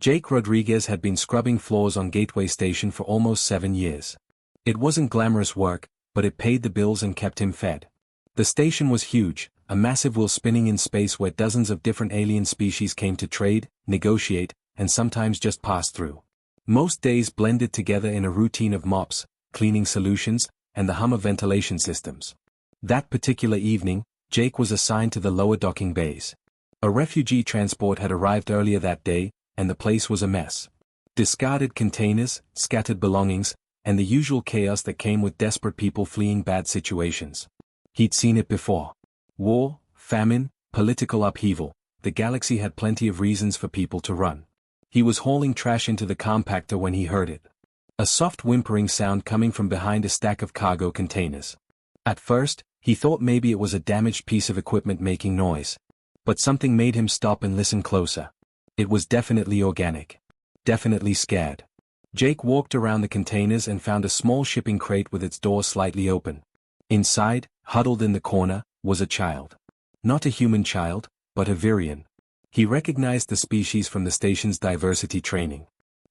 Jake Rodriguez had been scrubbing floors on Gateway Station for almost 7 years. It wasn't glamorous work, but it paid the bills and kept him fed. The station was huge, a massive wheel spinning in space where dozens of different alien species came to trade, negotiate, and sometimes just pass through. Most days blended together in a routine of mops, cleaning solutions, and the hum of ventilation systems. That particular evening, Jake was assigned to the lower docking bays. A refugee transport had arrived earlier that day, and the place was a mess. Discarded containers, scattered belongings, and the usual chaos that came with desperate people fleeing bad situations. He'd seen it before. War, famine, political upheaval. The galaxy had plenty of reasons for people to run. He was hauling trash into the compactor when he heard it. A soft whimpering sound coming from behind a stack of cargo containers. At first, he thought maybe it was a damaged piece of equipment making noise. But something made him stop and listen closer. It was definitely organic. Definitely scared. Jake walked around the containers and found a small shipping crate with its door slightly open. Inside, huddled in the corner, was a child. Not a human child, but a Virion. He recognized the species from the station's diversity training.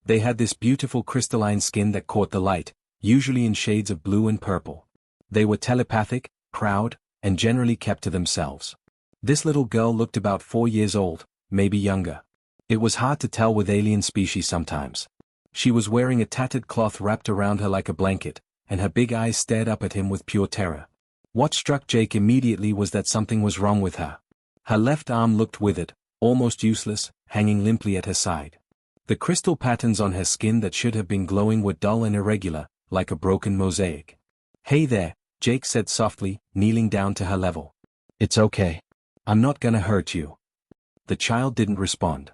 They had this beautiful crystalline skin that caught the light, usually in shades of blue and purple. They were telepathic, proud, and generally kept to themselves. This little girl looked about 4 years old, maybe younger. It was hard to tell with alien species sometimes. She was wearing a tattered cloth wrapped around her like a blanket, and her big eyes stared up at him with pure terror. What struck Jake immediately was that something was wrong with her. Her left arm looked withered, almost useless, hanging limply at her side. The crystal patterns on her skin that should have been glowing were dull and irregular, like a broken mosaic. "Hey there," Jake said softly, kneeling down to her level. "It's okay. I'm not gonna hurt you." The child didn't respond.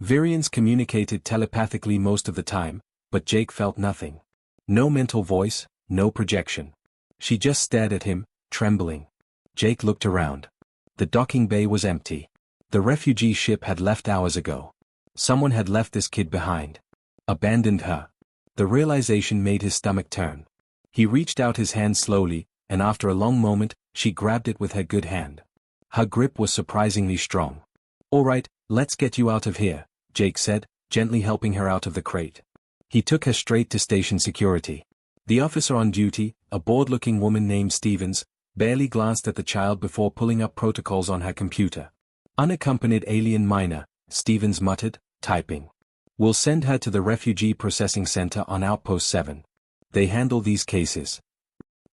Virions communicated telepathically most of the time, but Jake felt nothing. No mental voice, no projection. She just stared at him, trembling. Jake looked around. The docking bay was empty. The refugee ship had left hours ago. Someone had left this kid behind. Abandoned her. The realization made his stomach turn. He reached out his hand slowly, and after a long moment, she grabbed it with her good hand. Her grip was surprisingly strong. "All right, let's get you out of here," Jake said, gently helping her out of the crate. He took her straight to station security. The officer on duty, a bored-looking woman named Stevens, barely glanced at the child before pulling up protocols on her computer. "Unaccompanied alien minor," Stevens muttered, typing. "We'll send her to the Refugee Processing Center on Outpost 7. They handle these cases."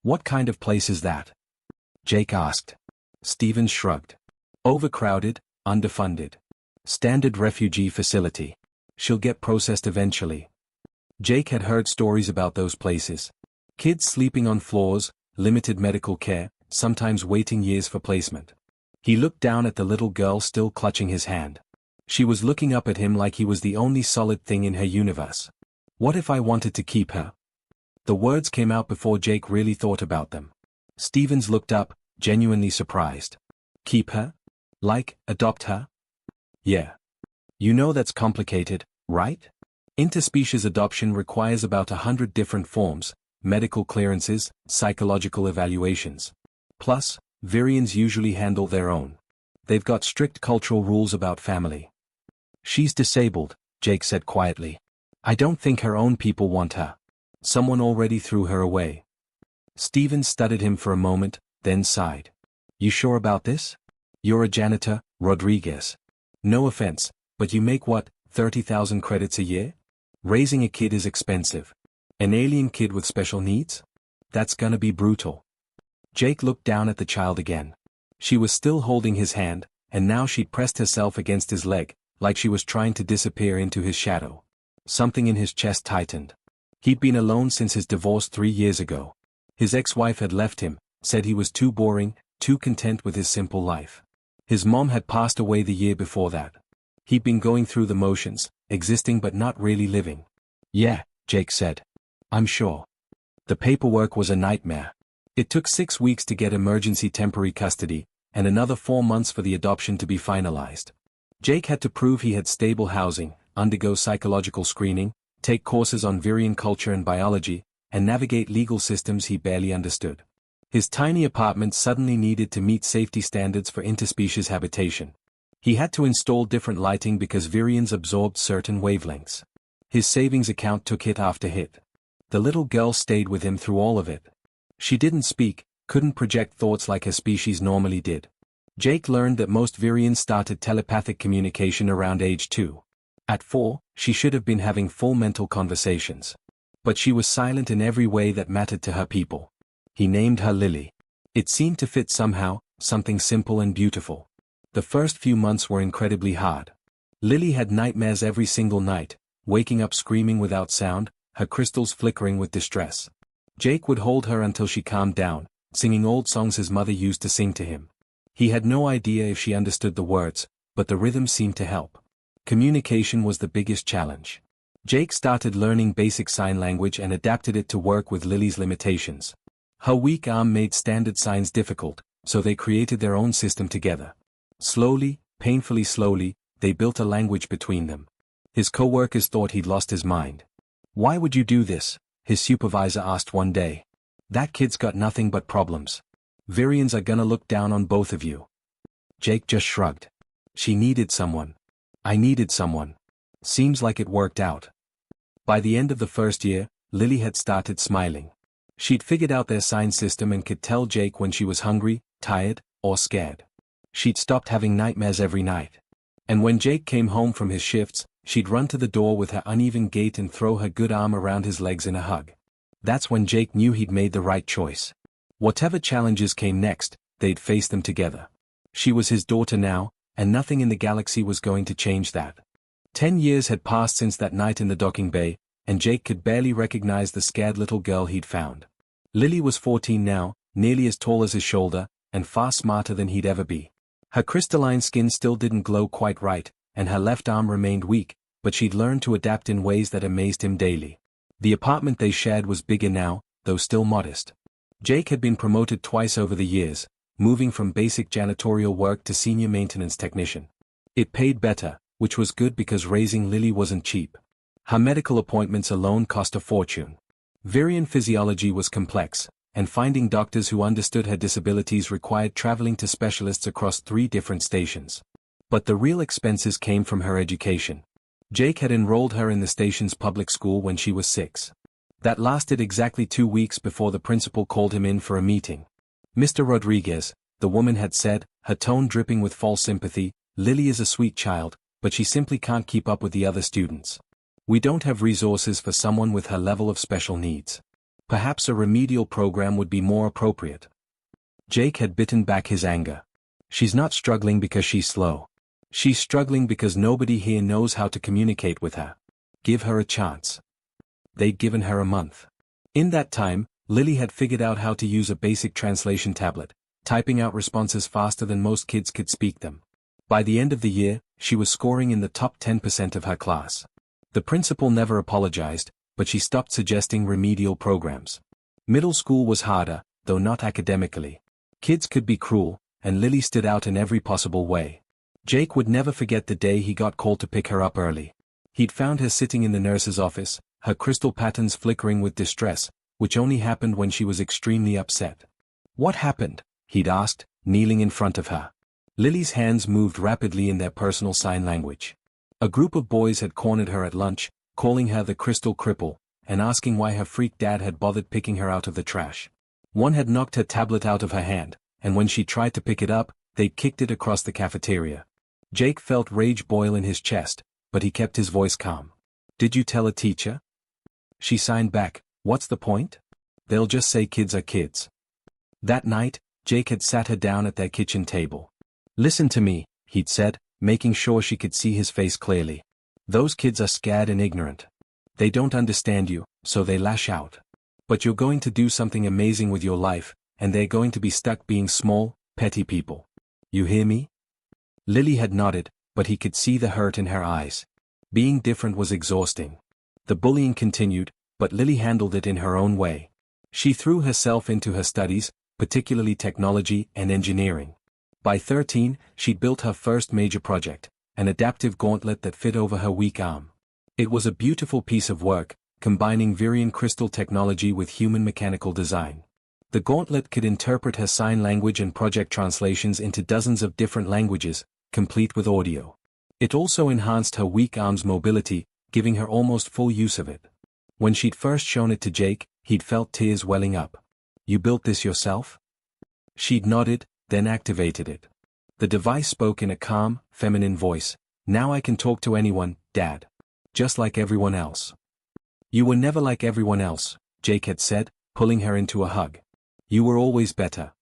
"What kind of place is that?" Jake asked. Stevens shrugged. "Overcrowded, underfunded. Standard refugee facility. She'll get processed eventually." Jake had heard stories about those places. Kids sleeping on floors, limited medical care, sometimes waiting years for placement. He looked down at the little girl still clutching his hand. She was looking up at him like he was the only solid thing in her universe. "What if I wanted to keep her?" The words came out before Jake really thought about them. Stevens looked up, genuinely surprised. "Keep her? Like, adopt her?" "Yeah. You know that's complicated, right? Interspecies adoption requires about 100 different forms, medical clearances, psychological evaluations. Plus, Virions usually handle their own. They've got strict cultural rules about family." "She's disabled," Jake said quietly. "I don't think her own people want her. Someone already threw her away." Stevens studied him for a moment, then sighed. "You sure about this? You're a janitor, Rodriguez. No offense, but you make what, 30,000 credits a year? Raising a kid is expensive. An alien kid with special needs? That's gonna be brutal." Jake looked down at the child again. She was still holding his hand, and now she'd pressed herself against his leg, like she was trying to disappear into his shadow. Something in his chest tightened. He'd been alone since his divorce 3 years ago. His ex-wife had left him, said he was too boring, too content with his simple life. His mom had passed away the year before that. He'd been going through the motions, existing but not really living. "Yeah," Jake said. "I'm sure." The paperwork was a nightmare. It took 6 weeks to get emergency temporary custody, and another 4 months for the adoption to be finalized. Jake had to prove he had stable housing, undergo psychological screening, take courses on Virion culture and biology, and navigate legal systems he barely understood. His tiny apartment suddenly needed to meet safety standards for interspecies habitation. He had to install different lighting because virions absorbed certain wavelengths. His savings account took hit after hit. The little girl stayed with him through all of it. She didn't speak, couldn't project thoughts like her species normally did. Jake learned that most virions started telepathic communication around age 2. At 4, she should have been having full mental conversations. But she was silent in every way that mattered to her people. He named her Lily. It seemed to fit somehow, something simple and beautiful. The first few months were incredibly hard. Lily had nightmares every single night, waking up screaming without sound, her crystals flickering with distress. Jake would hold her until she calmed down, singing old songs his mother used to sing to him. He had no idea if she understood the words, but the rhythm seemed to help. Communication was the biggest challenge. Jake started learning basic sign language and adapted it to work with Lily's limitations. Her weak arm made standard signs difficult, so they created their own system together. Slowly, painfully slowly, they built a language between them. His co-workers thought he'd lost his mind. "Why would you do this?" his supervisor asked one day. "That kid's got nothing but problems. Virions are gonna look down on both of you." Jake just shrugged. "She needed someone. I needed someone. Seems like it worked out." By the end of the first year, Lily had started smiling. She'd figured out their sign system and could tell Jake when she was hungry, tired, or scared. She'd stopped having nightmares every night. And when Jake came home from his shifts, she'd run to the door with her uneven gait and throw her good arm around his legs in a hug. That's when Jake knew he'd made the right choice. Whatever challenges came next, they'd face them together. She was his daughter now, and nothing in the galaxy was going to change that. 10 years had passed since that night in the docking bay, and Jake could barely recognize the scared little girl he'd found. Lily was 14 now, nearly as tall as his shoulder, and far smarter than he'd ever be. Her crystalline skin still didn't glow quite right, and her left arm remained weak, but she'd learned to adapt in ways that amazed him daily. The apartment they shared was bigger now, though still modest. Jake had been promoted twice over the years, moving from basic janitorial work to senior maintenance technician. It paid better, which was good because raising Lily wasn't cheap. Her medical appointments alone cost a fortune. Virion physiology was complex, and finding doctors who understood her disabilities required traveling to specialists across 3 different stations. But the real expenses came from her education. Jake had enrolled her in the station's public school when she was 6. That lasted exactly 2 weeks before the principal called him in for a meeting. "Mr. Rodriguez," the woman had said, her tone dripping with false sympathy, "Lily is a sweet child, but she simply can't keep up with the other students. We don't have resources for someone with her level of special needs. Perhaps a remedial program would be more appropriate." Jake had bitten back his anger. "She's not struggling because she's slow. She's struggling because nobody here knows how to communicate with her. Give her a chance." They'd given her a month. In that time, Lily had figured out how to use a basic translation tablet, typing out responses faster than most kids could speak them. By the end of the year, she was scoring in the top 10% of her class. The principal never apologized, but she stopped suggesting remedial programs. Middle school was harder, though not academically. Kids could be cruel, and Lily stood out in every possible way. Jake would never forget the day he got called to pick her up early. He'd found her sitting in the nurse's office, her crystal patterns flickering with distress, which only happened when she was extremely upset. "What happened?" he'd asked, kneeling in front of her. Lily's hands moved rapidly in their personal sign language. A group of boys had cornered her at lunch, calling her the crystal cripple, and asking why her freak dad had bothered picking her out of the trash. One had knocked her tablet out of her hand, and when she tried to pick it up, they'd kicked it across the cafeteria. Jake felt rage boil in his chest, but he kept his voice calm. "Did you tell a teacher?" She signed back, "What's the point? They'll just say kids are kids." That night, Jake had sat her down at their kitchen table. "Listen to me," he'd said, making sure she could see his face clearly. "Those kids are scared and ignorant. They don't understand you, so they lash out. But you're going to do something amazing with your life, and they're going to be stuck being small, petty people. You hear me?" Lily had nodded, but he could see the hurt in her eyes. Being different was exhausting. The bullying continued, but Lily handled it in her own way. She threw herself into her studies, particularly technology and engineering. By 13, she'd built her first major project, an adaptive gauntlet that fit over her weak arm. It was a beautiful piece of work, combining Virion crystal technology with human mechanical design. The gauntlet could interpret her sign language and project translations into dozens of different languages, complete with audio. It also enhanced her weak arm's mobility, giving her almost full use of it. When she'd first shown it to Jake, he'd felt tears welling up. "You built this yourself?" She'd nodded, then activated it. The device spoke in a calm, feminine voice. "Now I can talk to anyone, Dad. Just like everyone else." "You were never like everyone else," Jake had said, pulling her into a hug. "You were always better."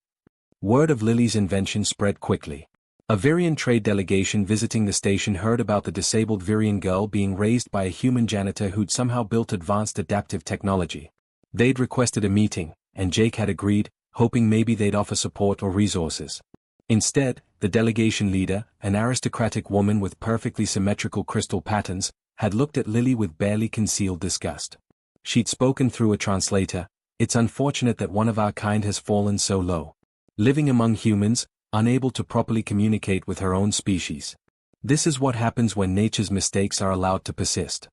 Word of Lily's invention spread quickly. A Virian trade delegation visiting the station heard about the disabled Virian girl being raised by a human janitor who'd somehow built advanced adaptive technology. They'd requested a meeting, and Jake had agreed, hoping maybe they'd offer support or resources. Instead, the delegation leader, an aristocratic woman with perfectly symmetrical crystal patterns, had looked at Lily with barely concealed disgust. She'd spoken through a translator. "It's unfortunate that one of our kind has fallen so low. Living among humans, unable to properly communicate with her own species. This is what happens when nature's mistakes are allowed to persist."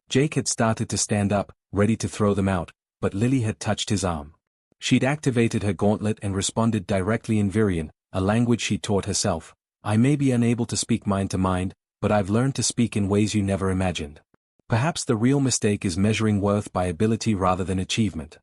Jake had started to stand up, ready to throw them out, but Lily had touched his arm. She'd activated her gauntlet and responded directly in Virian, a language she'd taught herself. "I may be unable to speak mind to mind, but I've learned to speak in ways you never imagined. Perhaps the real mistake is measuring worth by ability rather than achievement."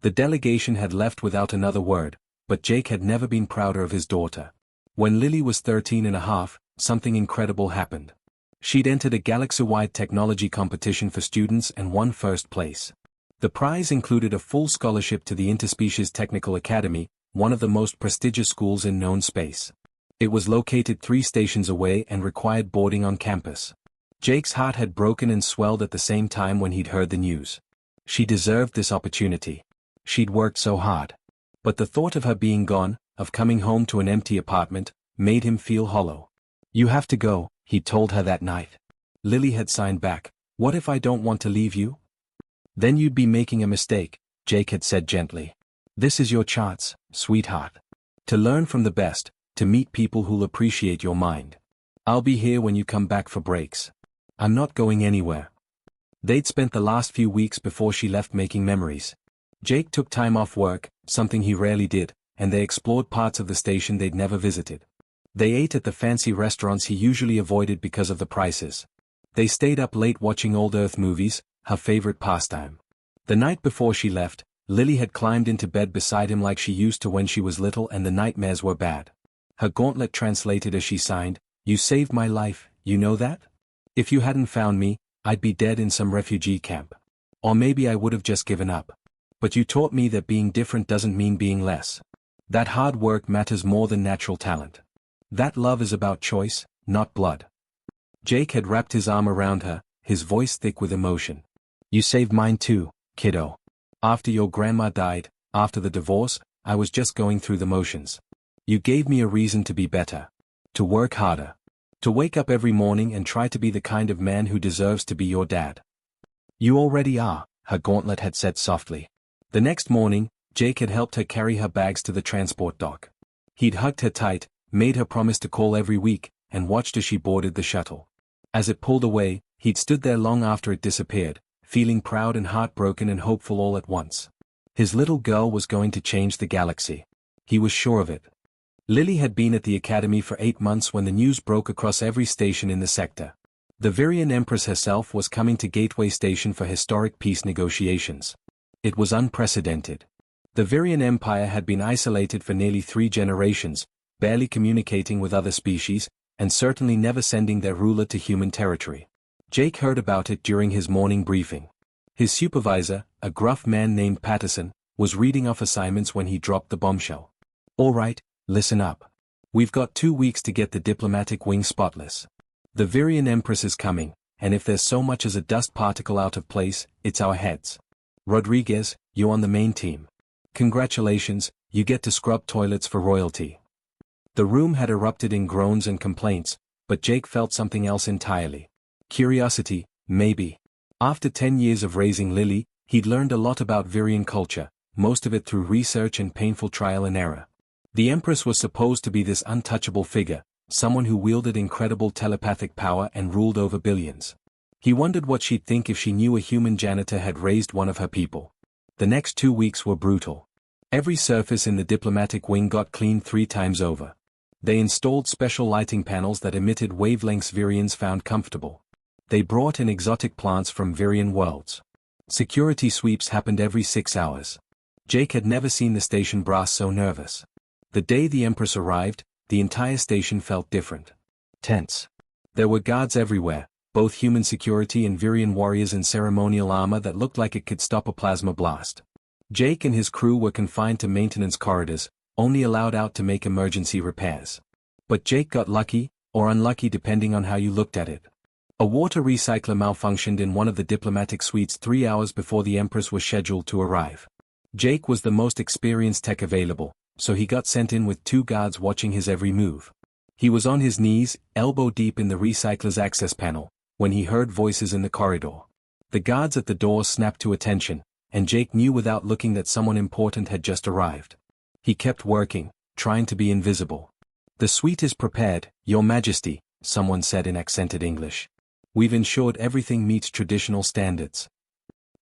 The delegation had left without another word, but Jake had never been prouder of his daughter. When Lily was 13 and a half, something incredible happened. She'd entered a galaxy-wide technology competition for students and won first place. The prize included a full scholarship to the Interspecies Technical Academy, one of the most prestigious schools in known space. It was located 3 stations away and required boarding on campus. Jake's heart had broken and swelled at the same time when he'd heard the news. She deserved this opportunity. She'd worked so hard. But the thought of her being gone, of coming home to an empty apartment, made him feel hollow. "You have to go," he told her that night. Lily had signed back. "What if I don't want to leave you?" "Then you'd be making a mistake," Jake had said gently. "This is your chance, sweetheart. To learn from the best, to meet people who'll appreciate your mind. I'll be here when you come back for breaks. I'm not going anywhere." They'd spent the last few weeks before she left making memories. Jake took time off work, something he rarely did, and they explored parts of the station they'd never visited. They ate at the fancy restaurants he usually avoided because of the prices. They stayed up late watching old Earth movies, her favorite pastime. The night before she left, Lily had climbed into bed beside him like she used to when she was little and the nightmares were bad. Her gauntlet translated as she signed, "You saved my life, you know that? If you hadn't found me, I'd be dead in some refugee camp. Or maybe I would have just given up. But you taught me that being different doesn't mean being less. That hard work matters more than natural talent. That love is about choice, not blood." Jake had wrapped his arm around her, his voice thick with emotion. "You saved mine too, kiddo. After your grandma died, after the divorce, I was just going through the motions. You gave me a reason to be better. To work harder. To wake up every morning and try to be the kind of man who deserves to be your dad." "You already are," her gauntlet had said softly. The next morning, Jake had helped her carry her bags to the transport dock. He'd hugged her tight, made her promise to call every week, and watched as she boarded the shuttle. As it pulled away, he'd stood there long after it disappeared, feeling proud and heartbroken and hopeful all at once. His little girl was going to change the galaxy. He was sure of it. Lily had been at the academy for 8 months when the news broke across every station in the sector. The Virian Empress herself was coming to Gateway Station for historic peace negotiations. It was unprecedented. The Virian Empire had been isolated for nearly 3 generations, barely communicating with other species, and certainly never sending their ruler to human territory. Jake heard about it during his morning briefing. His supervisor, a gruff man named Patterson, was reading off assignments when he dropped the bombshell. "All right, listen up. We've got 2 weeks to get the diplomatic wing spotless. The Virian Empress is coming, and if there's so much as a dust particle out of place, it's our heads. Rodriguez, you're on the main team. Congratulations, you get to scrub toilets for royalty." The room had erupted in groans and complaints, but Jake felt something else entirely. Curiosity, maybe. After 10 years of raising Lily, he'd learned a lot about Virian culture, most of it through research and painful trial and error. The Empress was supposed to be this untouchable figure, someone who wielded incredible telepathic power and ruled over billions. He wondered what she'd think if she knew a human janitor had raised one of her people. The next 2 weeks were brutal. Every surface in the diplomatic wing got cleaned 3 times over. They installed special lighting panels that emitted wavelengths Virians found comfortable. They brought in exotic plants from Virian worlds. Security sweeps happened every 6 hours. Jake had never seen the station brass so nervous. The day the Empress arrived, the entire station felt different. Tense. There were guards everywhere, both human security and Virian warriors in ceremonial armor that looked like it could stop a plasma blast. Jake and his crew were confined to maintenance corridors, only allowed out to make emergency repairs. But Jake got lucky, or unlucky depending on how you looked at it. A water recycler malfunctioned in one of the diplomatic suites 3 hours before the Empress was scheduled to arrive. Jake was the most experienced tech available, so he got sent in with 2 guards watching his every move. He was on his knees, elbow deep in the recycler's access panel, when he heard voices in the corridor. The guards at the door snapped to attention, and Jake knew without looking that someone important had just arrived. He kept working, trying to be invisible. "The suite is prepared, Your Majesty," someone said in accented English. "We've ensured everything meets traditional standards."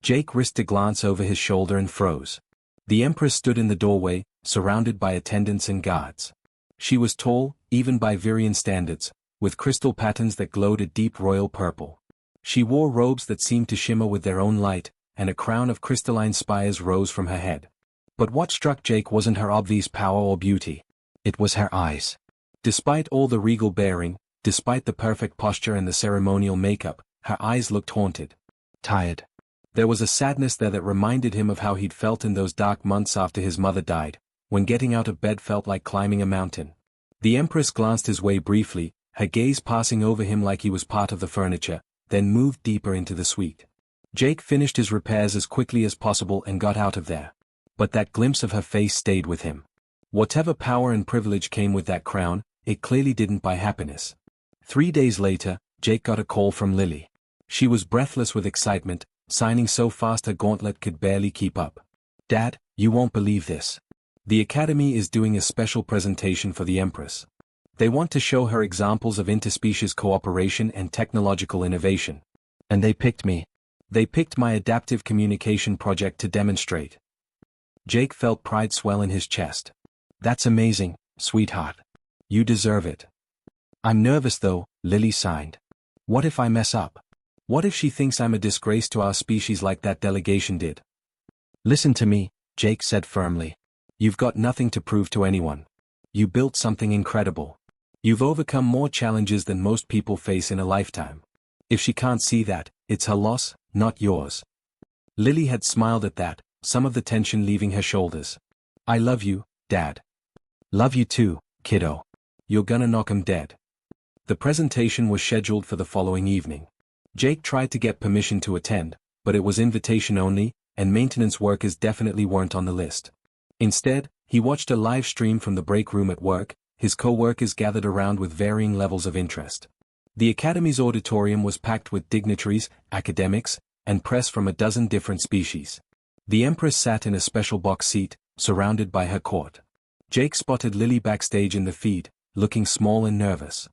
Jake risked a glance over his shoulder and froze. The Empress stood in the doorway, surrounded by attendants and guards. She was tall, even by Virian standards, with crystal patterns that glowed a deep royal purple. She wore robes that seemed to shimmer with their own light, and a crown of crystalline spires rose from her head. But what struck Jake wasn't her obvious power or beauty. It was her eyes. Despite all the regal bearing, despite the perfect posture and the ceremonial makeup, her eyes looked haunted. Tired. There was a sadness there that reminded him of how he'd felt in those dark months after his mother died, when getting out of bed felt like climbing a mountain. The Empress glanced his way briefly, her gaze passing over him like he was part of the furniture, then moved deeper into the suite. Jake finished his repairs as quickly as possible and got out of there. But that glimpse of her face stayed with him. Whatever power and privilege came with that crown, it clearly didn't buy happiness. 3 days later, Jake got a call from Lily. She was breathless with excitement, signing so fast her gauntlet could barely keep up. "Dad, you won't believe this. The Academy is doing a special presentation for the Empress. They want to show her examples of interspecies cooperation and technological innovation. And they picked me. They picked my adaptive communication project to demonstrate." Jake felt pride swell in his chest. "That's amazing, sweetheart. You deserve it." "I'm nervous though," Lily signed. "What if I mess up? What if she thinks I'm a disgrace to our species like that delegation did?" "Listen to me," Jake said firmly. "You've got nothing to prove to anyone. You built something incredible. You've overcome more challenges than most people face in a lifetime. If she can't see that, it's her loss, not yours." Lily had smiled at that, some of the tension leaving her shoulders. "I love you, Dad." "Love you too, kiddo. You're gonna knock 'em dead." The presentation was scheduled for the following evening. Jake tried to get permission to attend, but it was invitation only, and maintenance workers definitely weren't on the list. Instead, he watched a live stream from the break room at work, his co-workers gathered around with varying levels of interest. The Academy's auditorium was packed with dignitaries, academics, and press from a dozen different species. The Empress sat in a special box seat, surrounded by her court. Jake spotted Lily backstage in the feed, looking small and nervous.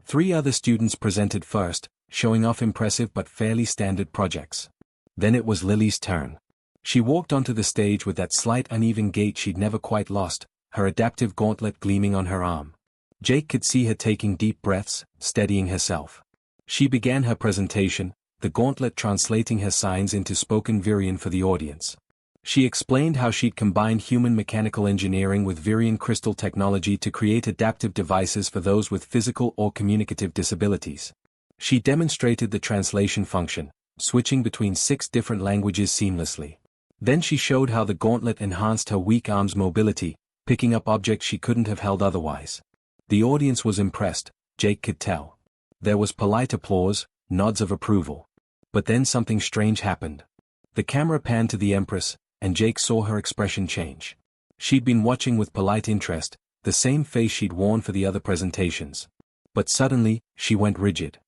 3 other students presented first, showing off impressive but fairly standard projects. Then it was Lily's turn. She walked onto the stage with that slight uneven gait she'd never quite lost, her adaptive gauntlet gleaming on her arm. Jake could see her taking deep breaths, steadying herself. She began her presentation, the gauntlet translating her signs into spoken Virian for the audience. She explained how she'd combined human mechanical engineering with Virian crystal technology to create adaptive devices for those with physical or communicative disabilities. She demonstrated the translation function, switching between 6 different languages seamlessly. Then she showed how the gauntlet enhanced her weak arms' mobility, picking up objects she couldn't have held otherwise. The audience was impressed, Jake could tell. There was polite applause, nods of approval. But then something strange happened. The camera panned to the Empress, and Jake saw her expression change. She'd been watching with polite interest, the same face she'd worn for the other presentations. But suddenly, she went rigid.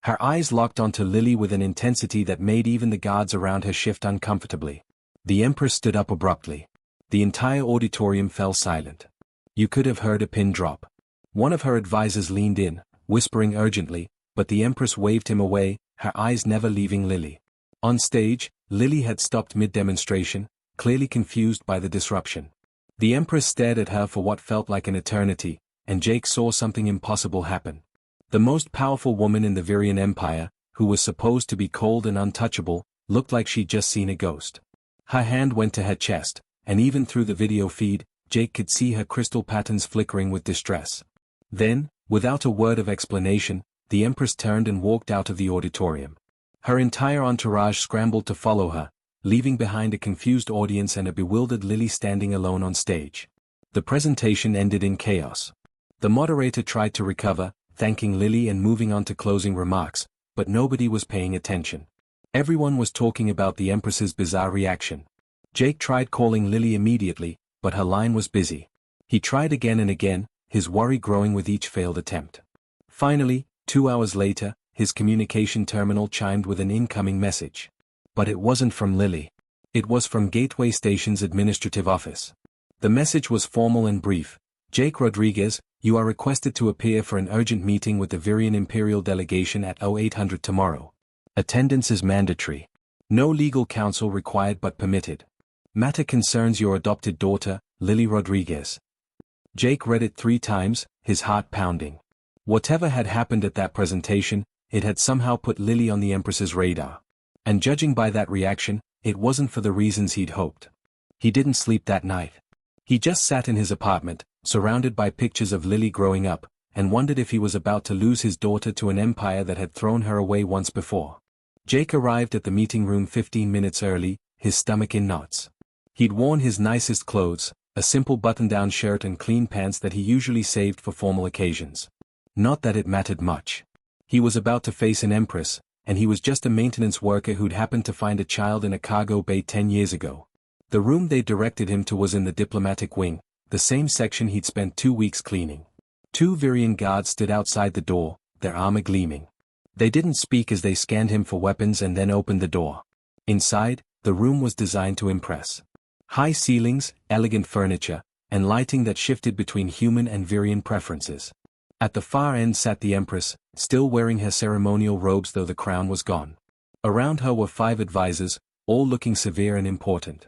Her eyes locked onto Lily with an intensity that made even the guards around her shift uncomfortably. The Empress stood up abruptly. The entire auditorium fell silent. You could have heard a pin drop. One of her advisors leaned in, whispering urgently, but the Empress waved him away, her eyes never leaving Lily. On stage, Lily had stopped mid-demonstration, clearly confused by the disruption. The Empress stared at her for what felt like an eternity, and Jake saw something impossible happen. The most powerful woman in the Virian Empire, who was supposed to be cold and untouchable, looked like she'd just seen a ghost. Her hand went to her chest, and even through the video feed, Jake could see her crystal patterns flickering with distress. Then, without a word of explanation, the Empress turned and walked out of the auditorium. Her entire entourage scrambled to follow her, leaving behind a confused audience and a bewildered Lily standing alone on stage. The presentation ended in chaos. The moderator tried to recover, thanking Lily and moving on to closing remarks, but nobody was paying attention. Everyone was talking about the Empress's bizarre reaction. Jake tried calling Lily immediately, but her line was busy. He tried again and again, his worry growing with each failed attempt. Finally, 2 hours later, his communication terminal chimed with an incoming message. But it wasn't from Lily. It was from Gateway Station's administrative office. The message was formal and brief. Jake Rodriguez, you are requested to appear for an urgent meeting with the Virian Imperial delegation at 0800 tomorrow. Attendance is mandatory. No legal counsel required but permitted. Matter concerns your adopted daughter, Lily Rodriguez. Jake read it 3 times, his heart pounding. Whatever had happened at that presentation, it had somehow put Lily on the Empress's radar. And judging by that reaction, it wasn't for the reasons he'd hoped. He didn't sleep that night. He just sat in his apartment, surrounded by pictures of Lily growing up, and wondered if he was about to lose his daughter to an empire that had thrown her away once before. Jake arrived at the meeting room 15 minutes early, his stomach in knots. He'd worn his nicest clothes, a simple button-down shirt and clean pants that he usually saved for formal occasions. Not that it mattered much. He was about to face an Empress, and he was just a maintenance worker who'd happened to find a child in a cargo bay 10 years ago. The room they directed him to was in the diplomatic wing, the same section he'd spent 2 weeks cleaning. 2 Virian guards stood outside the door, their armor gleaming. They didn't speak as they scanned him for weapons and then opened the door. Inside, the room was designed to impress. High ceilings, elegant furniture, and lighting that shifted between human and Virian preferences. At the far end sat the Empress, still wearing her ceremonial robes though the crown was gone. Around her were 5 advisors, all looking severe and important.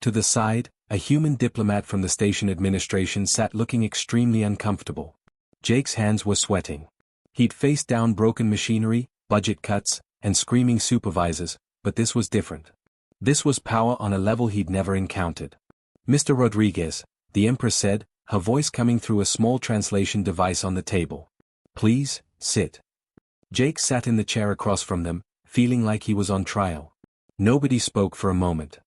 To the side, a human diplomat from the station administration sat looking extremely uncomfortable. Jake's hands were sweating. He'd faced down broken machinery, budget cuts, and screaming supervisors, but this was different. This was power on a level he'd never encountered. Mr. Rodriguez, the Empress said, her voice coming through a small translation device on the table. Please, sit. Jake sat in the chair across from them, feeling like he was on trial. Nobody spoke for a moment.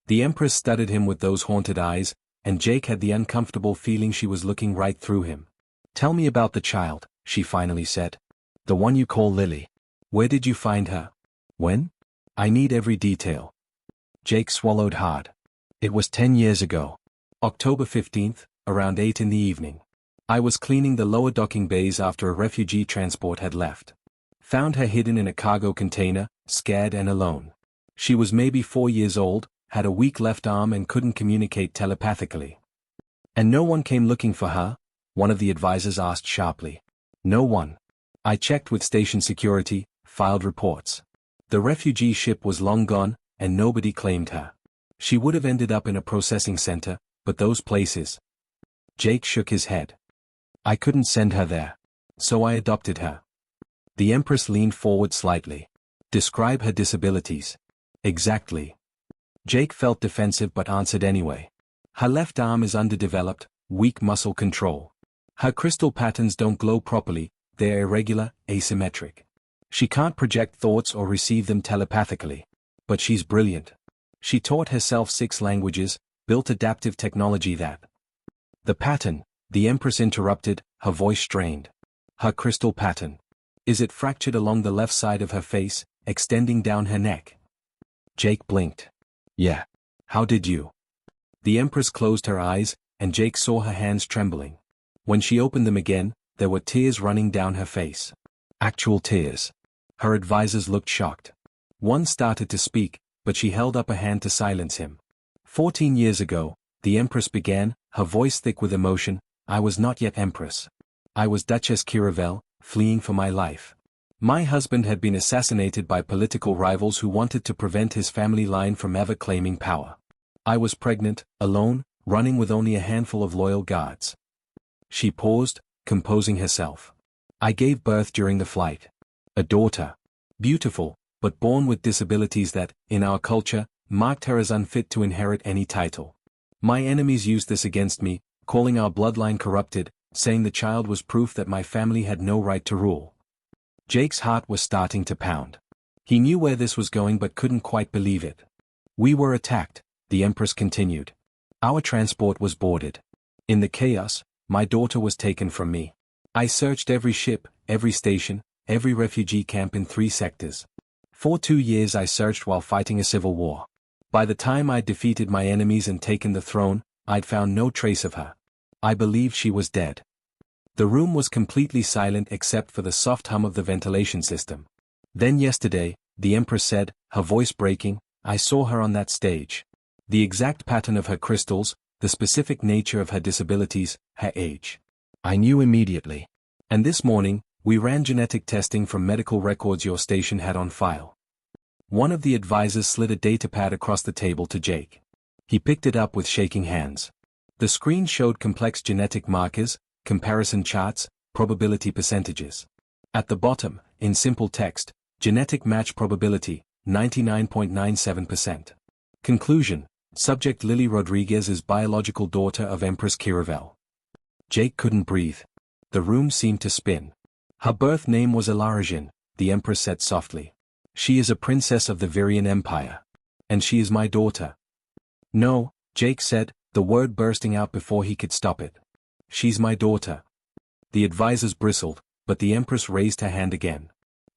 The Empress studied him with those haunted eyes, and Jake had the uncomfortable feeling she was looking right through him. Tell me about the child, she finally said. The one you call Lily. Where did you find her? When? I need every detail. Jake swallowed hard. It was 10 years ago. October 15th, around 8 in the evening. I was cleaning the lower docking bays after a refugee transport had left. Found her hidden in a cargo container, scared and alone. She was maybe 4 years old, had a weak left arm and couldn't communicate telepathically. And no one came looking for her? One of the advisors asked sharply. No one. I checked with station security, filed reports. The refugee ship was long gone, and nobody claimed her. She would have ended up in a processing center, but those places. Jake shook his head. I couldn't send her there. So I adopted her. The Empress leaned forward slightly. Describe her disabilities. Exactly. Jake felt defensive but answered anyway. Her left arm is underdeveloped, weak muscle control. Her crystal patterns don't glow properly, they're irregular, asymmetric. She can't project thoughts or receive them telepathically. But she's brilliant. She taught herself 6 languages, built adaptive technology that. The pattern, the Empress interrupted, her voice strained. Her crystal pattern. Is it fractured along the left side of her face, extending down her neck? Jake blinked. Yeah. How did you? The Empress closed her eyes, and Jake saw her hands trembling. When she opened them again, there were tears running down her face. Actual tears. Her advisors looked shocked. One started to speak, but she held up a hand to silence him. 14 years ago, the Empress began, her voice thick with emotion, I was not yet Empress. I was Duchess Kiravel, fleeing for my life. My husband had been assassinated by political rivals who wanted to prevent his family line from ever claiming power. I was pregnant, alone, running with only a handful of loyal guards. She paused, composing herself. I gave birth during the flight. A daughter. Beautiful, but born with disabilities that, in our culture, marked her as unfit to inherit any title. My enemies used this against me, calling our bloodline corrupted, saying the child was proof that my family had no right to rule. Jake's heart was starting to pound. He knew where this was going but couldn't quite believe it. We were attacked, the Empress continued. Our transport was boarded. In the chaos, my daughter was taken from me. I searched every ship, every station, every refugee camp in 3 sectors. For 2 years I searched while fighting a civil war. By the time I'd defeated my enemies and taken the throne, I'd found no trace of her. I believed she was dead. The room was completely silent except for the soft hum of the ventilation system. Then yesterday, the Empress said, her voice breaking, I saw her on that stage. The exact pattern of her crystals, the specific nature of her disabilities, her age. I knew immediately. And this morning, we ran genetic testing from medical records your station had on file. One of the advisors slid a datapad across the table to Jake. He picked it up with shaking hands. The screen showed complex genetic markers, comparison charts, probability percentages. At the bottom, in simple text, genetic match probability, 99.97%. Conclusion, subject Lily Rodriguez is biological daughter of Empress Kiravel. Jake couldn't breathe. The room seemed to spin. Her birth name was Ilarijan, the Empress said softly. She is a princess of the Virian Empire. And she is my daughter. No, Jake said, the word bursting out before he could stop it. She's my daughter. The advisors bristled, but the Empress raised her hand again.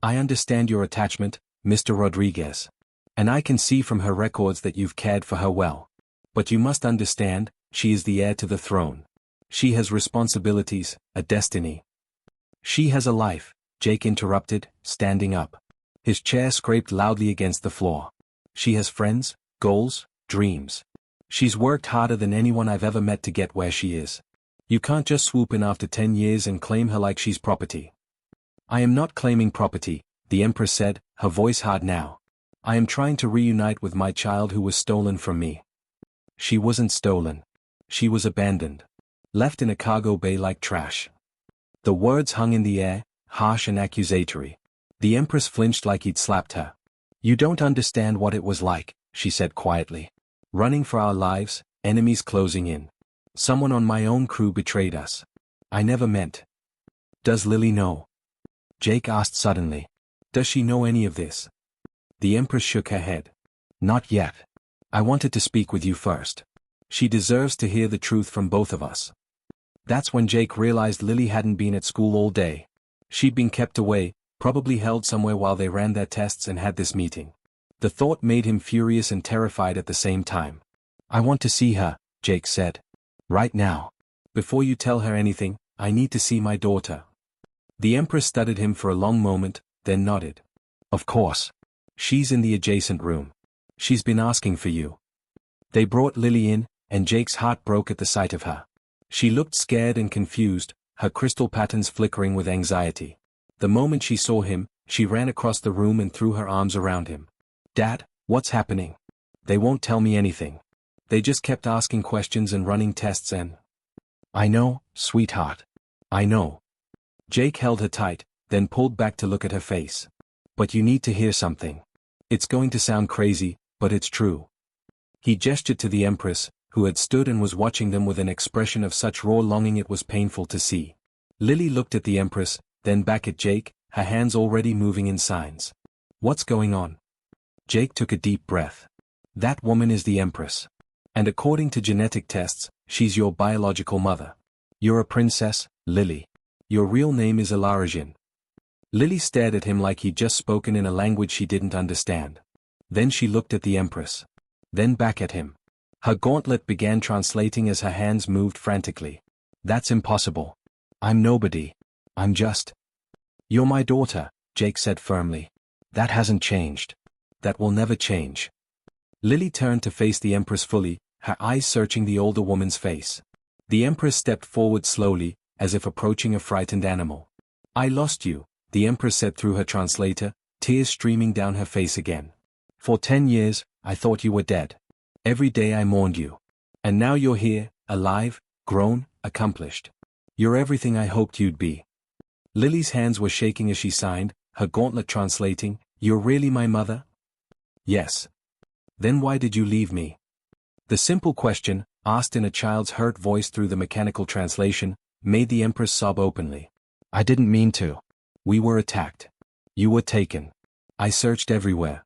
I understand your attachment, Mr. Rodriguez. And I can see from her records that you've cared for her well. But you must understand, she is the heir to the throne. She has responsibilities, a destiny. She has a life, Jake interrupted, standing up. His chair scraped loudly against the floor. She has friends, goals, dreams. She's worked harder than anyone I've ever met to get where she is. You can't just swoop in after 10 years and claim her like she's property. I am not claiming property, the Empress said, her voice hard now. I am trying to reunite with my child who was stolen from me. She wasn't stolen. She was abandoned. Left in a cargo bay like trash. The words hung in the air, harsh and accusatory. The Empress flinched like he'd slapped her. You don't understand what it was like, she said quietly. Running for our lives, enemies closing in. Someone on my own crew betrayed us. I never meant. Does Lily know? Jake asked suddenly. Does she know any of this? The Empress shook her head. Not yet. I wanted to speak with you first. She deserves to hear the truth from both of us. That's when Jake realized Lily hadn't been at school all day. She'd been kept away, probably held somewhere while they ran their tests and had this meeting. The thought made him furious and terrified at the same time. I want to see her, Jake said. Right now. Before you tell her anything, I need to see my daughter. The Empress studied him for a long moment, then nodded. Of course. She's in the adjacent room. She's been asking for you. They brought Lily in, and Jake's heart broke at the sight of her. She looked scared and confused, her crystal patterns flickering with anxiety. The moment she saw him, she ran across the room and threw her arms around him. Dad, what's happening? They won't tell me anything. They just kept asking questions and running tests and... I know, sweetheart. I know. Jake held her tight, then pulled back to look at her face. But you need to hear something. It's going to sound crazy, but it's true. He gestured to the Empress, who had stood and was watching them with an expression of such raw longing it was painful to see. Lily looked at the Empress, then back at Jake, her hands already moving in signs. What's going on? Jake took a deep breath. That woman is the Empress. And according to genetic tests, she's your biological mother. You're a princess, Lily. Your real name is Ilarijan. Lily stared at him like he'd just spoken in a language she didn't understand. Then she looked at the Empress. Then back at him. Her gauntlet began translating as her hands moved frantically. That's impossible. I'm nobody. I'm just... You're my daughter, Jake said firmly. That hasn't changed. That will never change. Lily turned to face the Empress fully, her eyes searching the older woman's face. The Empress stepped forward slowly, as if approaching a frightened animal. I lost you, the Empress said through her translator, tears streaming down her face again. For 10 years, I thought you were dead. Every day I mourned you. And now you're here, alive, grown, accomplished. You're everything I hoped you'd be. Lily's hands were shaking as she signed, her gauntlet translating, "You're really my mother?" "Yes." "Then why did you leave me?" The simple question, asked in a child's hurt voice through the mechanical translation, made the Empress sob openly. "I didn't mean to. We were attacked. You were taken. I searched everywhere."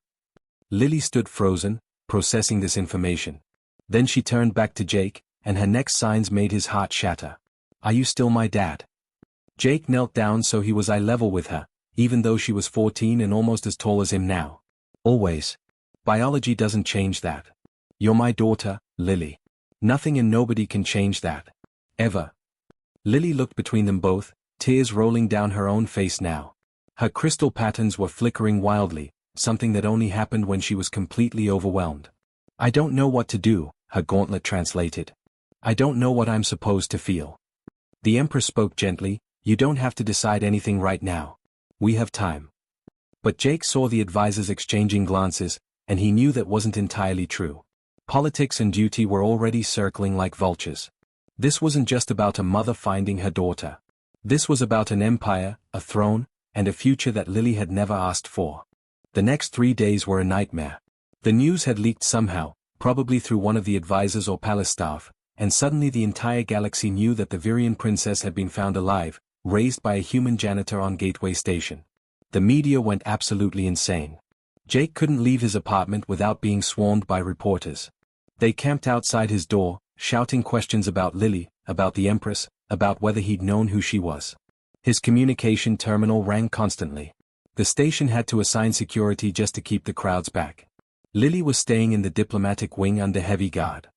Lily stood frozen, processing this information. Then she turned back to Jake, and her next signs made his heart shatter. "Are you still my dad?" Jake knelt down so he was eye level with her, even though she was 14 and almost as tall as him now. "Always. Biology doesn't change that. You're my daughter, Lily. Nothing and nobody can change that. Ever." Lily looked between them both, tears rolling down her own face now. Her crystal patterns were flickering wildly, something that only happened when she was completely overwhelmed. "I don't know what to do," her gauntlet translated. "I don't know what I'm supposed to feel." The Empress spoke gently, "You don't have to decide anything right now. We have time." But Jake saw the advisors exchanging glances, and he knew that wasn't entirely true. Politics and duty were already circling like vultures. This wasn't just about a mother finding her daughter. This was about an empire, a throne, and a future that Lily had never asked for. The next 3 days were a nightmare. The news had leaked somehow, probably through one of the advisors or palace staff, and suddenly the entire galaxy knew that the Virian princess had been found alive, raised by a human janitor on Gateway Station. The media went absolutely insane. Jake couldn't leave his apartment without being swarmed by reporters. They camped outside his door, shouting questions about Lily, about the Empress, about whether he'd known who she was. His communication terminal rang constantly. The station had to assign security just to keep the crowds back. Lily was staying in the diplomatic wing under heavy guard.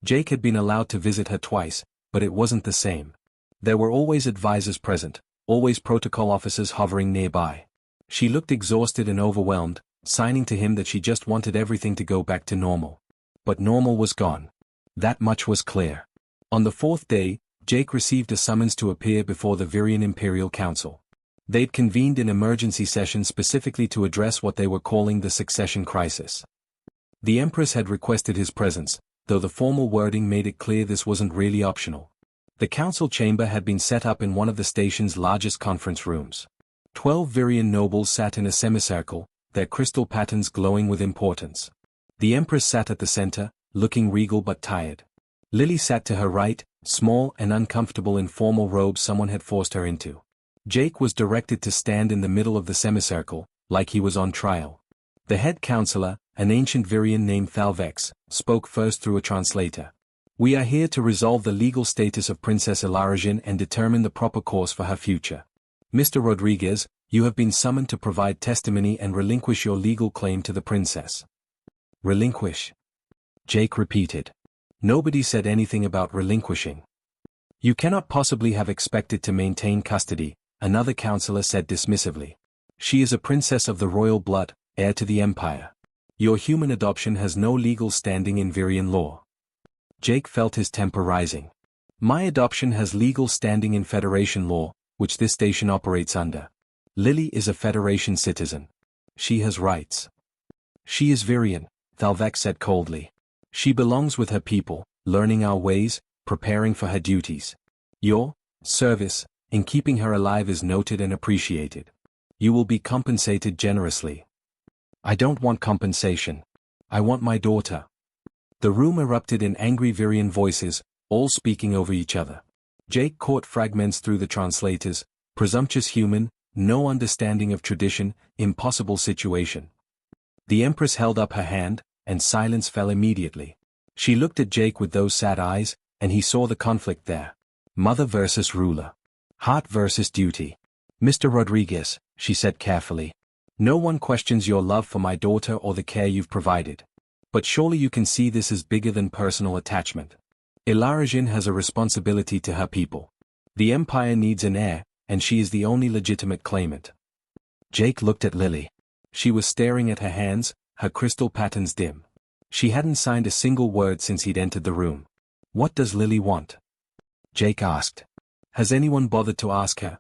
Jake had been allowed to visit her twice, but it wasn't the same. There were always advisors present, always protocol officers hovering nearby. She looked exhausted and overwhelmed, signing to him that she just wanted everything to go back to normal. But normal was gone. That much was clear. On the 4th day, Jake received a summons to appear before the Virian Imperial Council. They'd convened an emergency session specifically to address what they were calling the succession crisis. The Empress had requested his presence, though the formal wording made it clear this wasn't really optional. The council chamber had been set up in one of the station's largest conference rooms. 12 Virian nobles sat in a semicircle, their crystal patterns glowing with importance. The Empress sat at the center, looking regal but tired. Lily sat to her right, small and uncomfortable in formal robes someone had forced her into. Jake was directed to stand in the middle of the semicircle, like he was on trial. The head counselor, an ancient Virian named Thalvex, spoke first through a translator. "We are here to resolve the legal status of Princess Ilarijan and determine the proper course for her future. Mr. Rodriguez, you have been summoned to provide testimony and relinquish your legal claim to the princess." "Relinquish?" Jake repeated. Nobody said anything about relinquishing. "You cannot possibly have expected to maintain custody," another counselor said dismissively. "She is a princess of the royal blood, heir to the empire. Your human adoption has no legal standing in Virian law." Jake felt his temper rising. "My adoption has legal standing in Federation law, which this station operates under. Lily is a Federation citizen. She has rights." "She is Virian," Thalvex said coldly. "She belongs with her people, learning our ways, preparing for her duties. Your service in keeping her alive is noted and appreciated. You will be compensated generously." "I don't want compensation. I want my daughter." The room erupted in angry Virian voices, all speaking over each other. Jake caught fragments through the translators: presumptuous human, no understanding of tradition, impossible situation. The Empress held up her hand, and silence fell immediately. She looked at Jake with those sad eyes, and he saw the conflict there. Mother versus ruler. Heart versus duty. "Mr. Rodriguez," she said carefully, "no one questions your love for my daughter or the care you've provided. But surely you can see this is bigger than personal attachment. Ilarijan has a responsibility to her people. The Empire needs an heir, and she is the only legitimate claimant." Jake looked at Lily. She was staring at her hands, her crystal patterns dim. She hadn't signed a single word since he'd entered the room. "What does Lily want?" Jake asked. "Has anyone bothered to ask her?"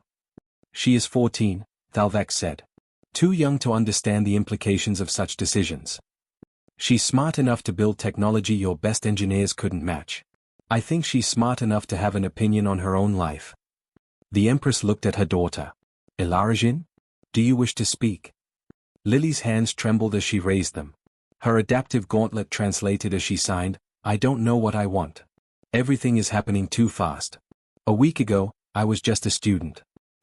"She is 14, Thalvex said. "Too young to understand the implications of such decisions. She's smart enough to build technology your best engineers couldn't match. I think she's smart enough to have an opinion on her own life. The Empress looked at her daughter. Narration? Do you wish to speak? Lily's hands trembled as she raised them. Her adaptive gauntlet translated as she signed, I don't know what I want. Everything is happening too fast. A week ago, I was just a student.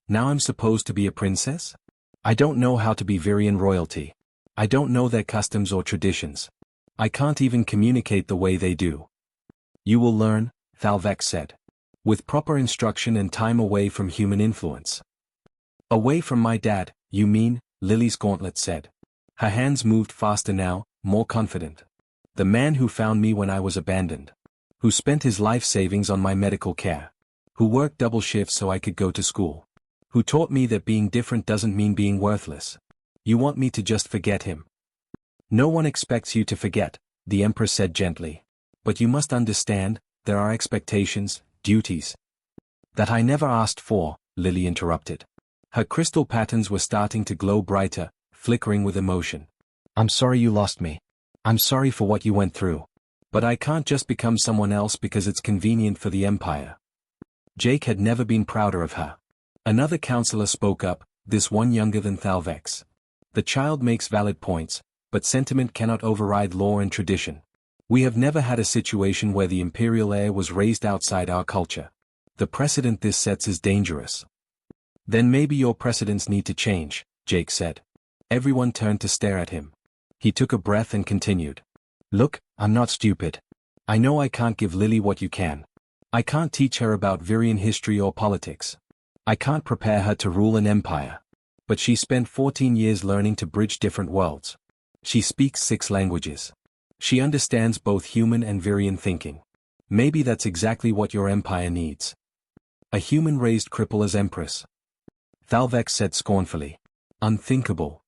Now I'm supposed to be a princess? I don't know how to be Virian royalty. I don't know their customs or traditions. I can't even communicate the way they do. You will learn, Thalvex said. With proper instruction and time away from human influence. Away from my dad, you mean, Lily's gauntlet said. Her hands moved faster now, more confident. The man who found me when I was abandoned. Who spent his life savings on my medical care. Who worked double shifts so I could go to school. Who taught me that being different doesn't mean being worthless. You want me to just forget him? No one expects you to forget, the Empress said gently. But you must understand, there are expectations, duties. That I never asked for, Lily interrupted. Her crystal patterns were starting to glow brighter, flickering with emotion. I'm sorry you lost me. I'm sorry for what you went through. But I can't just become someone else because it's convenient for the Empire. Jake had never been prouder of her. Another counselor spoke up, this one younger than Thalvex. The child makes valid points, but sentiment cannot override law and tradition. We have never had a situation where the imperial heir was raised outside our culture. The precedent this sets is dangerous. Then maybe your precedents need to change, Jake said. Everyone turned to stare at him. He took a breath and continued. Look, I'm not stupid. I know I can't give Lily what you can. I can't teach her about Virian history or politics. I can't prepare her to rule an empire. But she spent 14 years learning to bridge different worlds. She speaks 6 languages. She understands both human and Virian thinking. Maybe that's exactly what your empire needs. A human-raised cripple as Empress. Thalvex said scornfully. Unthinkable.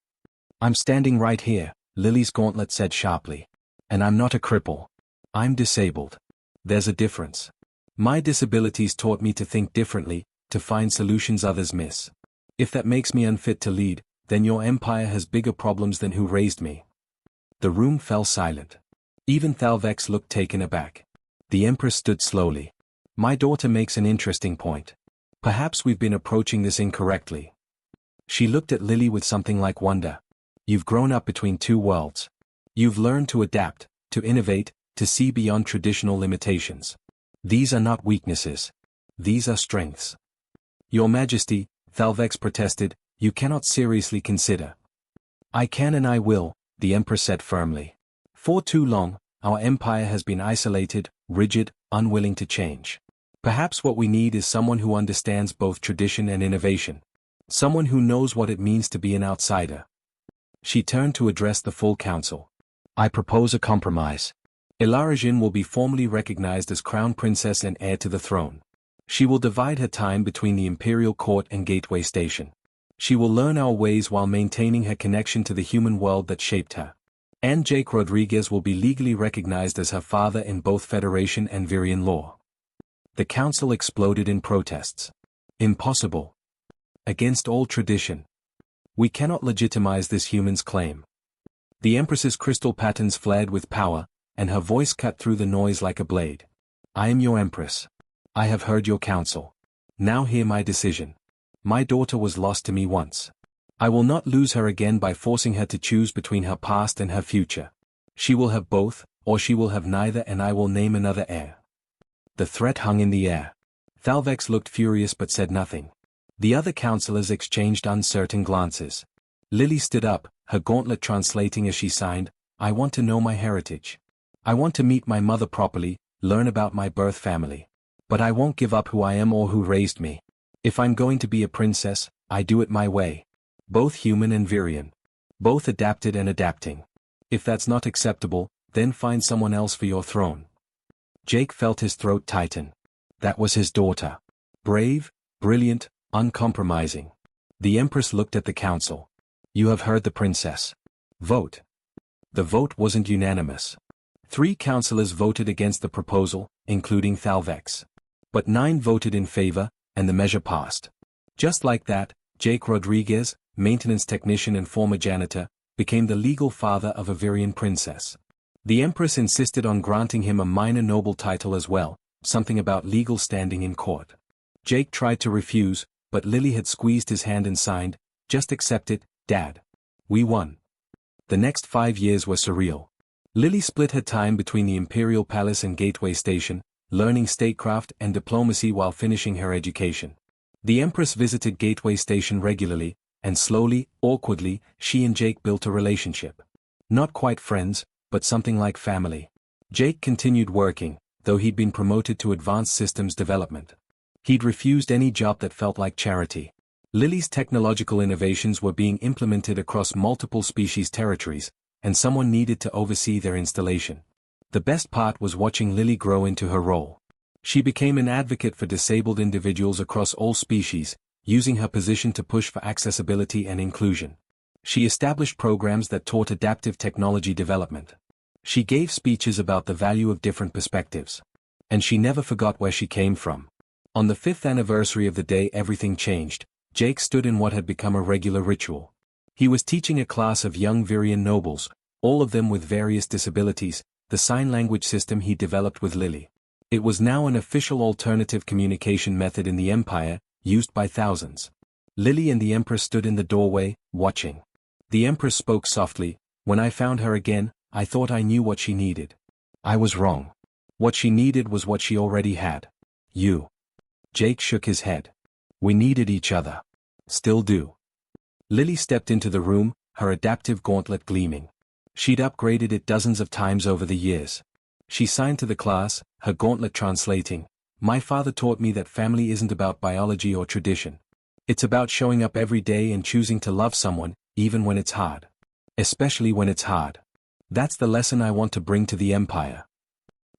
I'm standing right here, Lily's gauntlet said sharply. And I'm not a cripple. I'm disabled. There's a difference. My disabilities taught me to think differently, to find solutions others miss. If that makes me unfit to lead, then your empire has bigger problems than who raised me. The room fell silent. Even Thalvex looked taken aback. The Empress stood slowly. My daughter makes an interesting point. Perhaps we've been approaching this incorrectly. She looked at Lily with something like wonder. You've grown up between 2 worlds. You've learned to adapt, to innovate, to see beyond traditional limitations. These are not weaknesses. These are strengths. Your Majesty, Thalvex protested, you cannot seriously consider. I can and I will, the Empress said firmly. For too long, our empire has been isolated, rigid, unwilling to change. Perhaps what we need is someone who understands both tradition and innovation. Someone who knows what it means to be an outsider. She turned to address the full council. I propose a compromise. Narration will be formally recognized as Crown Princess and heir to the throne. She will divide her time between the Imperial Court and Gateway Station. She will learn our ways while maintaining her connection to the human world that shaped her. And Jake Rodriguez will be legally recognized as her father in both Federation and Virian law. The council exploded in protests. Impossible. Against all tradition. We cannot legitimize this human's claim. The Empress's crystal patterns flared with power, and her voice cut through the noise like a blade. I am your Empress. I have heard your counsel. Now hear my decision. My daughter was lost to me once. I will not lose her again by forcing her to choose between her past and her future. She will have both, or she will have neither, and I will name another heir. The threat hung in the air. Thalvex looked furious but said nothing. The other counselors exchanged uncertain glances. Lily stood up, her gauntlet translating as she signed, I want to know my heritage. I want to meet my mother properly, learn about my birth family. But I won't give up who I am or who raised me. If I'm going to be a princess, I do it my way. Both human and Virian. Both adapted and adapting. If that's not acceptable, then find someone else for your throne. Jake felt his throat tighten. That was his daughter. Brave, brilliant, uncompromising. The Empress looked at the council. You have heard the princess. Vote. The vote wasn't unanimous. 3 counselors voted against the proposal, including Thalvex. But 9 voted in favor, and the measure passed. Just like that, Jake Rodriguez, maintenance technician and former janitor, became the legal father of a Virian princess. The Empress insisted on granting him a minor noble title as well, something about legal standing in court. Jake tried to refuse, but Lily had squeezed his hand and signed, "Just accept it, Dad. We won." The next 5 years were surreal. Lily split her time between the Imperial Palace and Gateway Station, learning statecraft and diplomacy while finishing her education. The Empress visited Gateway Station regularly, and slowly, awkwardly, she and Jake built a relationship. Not quite friends, but something like family. Jake continued working, though he'd been promoted to advanced systems development. He'd refused any job that felt like charity. Lily's technological innovations were being implemented across multiple species territories, and someone needed to oversee their installation. The best part was watching Lily grow into her role. She became an advocate for disabled individuals across all species, using her position to push for accessibility and inclusion. She established programs that taught adaptive technology development. She gave speeches about the value of different perspectives. And she never forgot where she came from. On the 5th anniversary of the day everything changed, Jake stood in what had become a regular ritual. He was teaching a class of young Virian nobles, all of them with various disabilities, the sign language system he developed with Lily. It was now an official alternative communication method in the Empire, used by thousands. Lily and the Empress stood in the doorway, watching. The Empress spoke softly, "When I found her again, I thought I knew what she needed. I was wrong. What she needed was what she already had. You." Jake shook his head. "We needed each other. Still do." Lily stepped into the room, her adaptive gauntlet gleaming. She'd upgraded it dozens of times over the years. She signed to the class, her gauntlet translating, "My father taught me that family isn't about biology or tradition. It's about showing up every day and choosing to love someone, even when it's hard. Especially when it's hard. That's the lesson I want to bring to the Empire."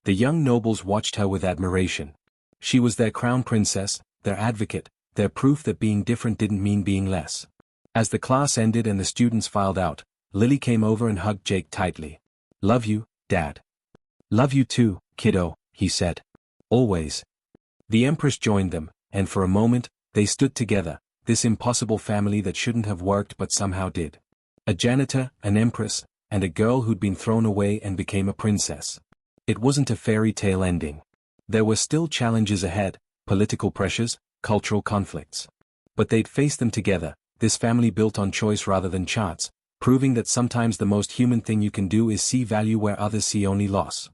The young nobles watched her with admiration. She was their crown princess, their advocate, their proof that being different didn't mean being less. As the class ended and the students filed out, Lily came over and hugged Jake tightly. "Love you, Dad." "Love you too, kiddo," he said. "Always." The Empress joined them, and for a moment, they stood together, this impossible family that shouldn't have worked but somehow did. A janitor, an Empress, and a girl who'd been thrown away and became a princess. It wasn't a fairy tale ending. There were still challenges ahead, political pressures, cultural conflicts. But they'd face them together, this family built on choice rather than chance, proving that sometimes the most human thing you can do is see value where others see only loss.